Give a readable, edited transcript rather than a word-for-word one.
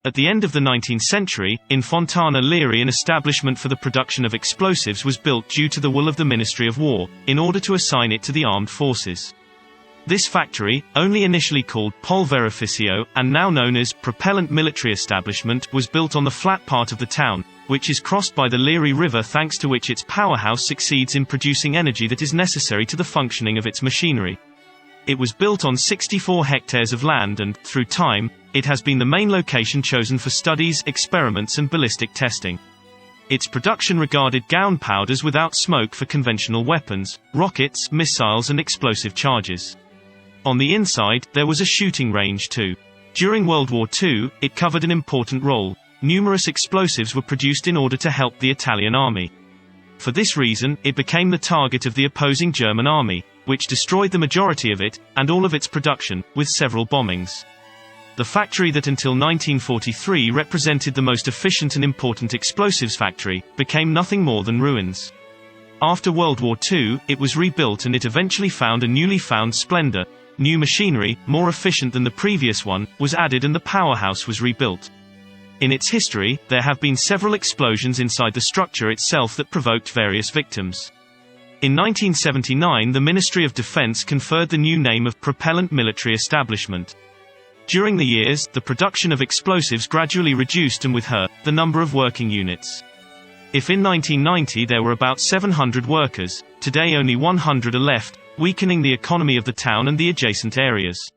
At the end of the 19th century, in Fontana Liri an establishment for the production of explosives was built due to the will of the Ministry of War, in order to assign it to the armed forces. This factory, only initially called Polverificio, and now known as Propellant Military Establishment, was built on the flat part of the town, which is crossed by the Liri River, thanks to which its powerhouse succeeds in producing energy that is necessary to the functioning of its machinery. It was built on 64 hectares of land and, through time, it has been the main location chosen for studies, experiments and ballistic testing. Its production regarded gunpowders without smoke for conventional weapons, rockets, missiles and explosive charges. On the inside, there was a shooting range too. During World War II, it covered an important role. Numerous explosives were produced in order to help the Italian army. For this reason, it became the target of the opposing German army, which destroyed the majority of it, and all of its production, with several bombings. The factory that until 1943 represented the most efficient and important explosives factory, became nothing more than ruins. After World War II, it was rebuilt and it eventually found a newly found splendor. New machinery, more efficient than the previous one, was added and the powerhouse was rebuilt. In its history, there have been several explosions inside the structure itself that provoked various victims. In 1979 the Ministry of Defense conferred the new name of Propellant Military Establishment. During the years, the production of explosives gradually reduced and with her, the number of working units. If in 1990 there were about 700 workers, today only 100 are left, weakening the economy of the town and the adjacent areas.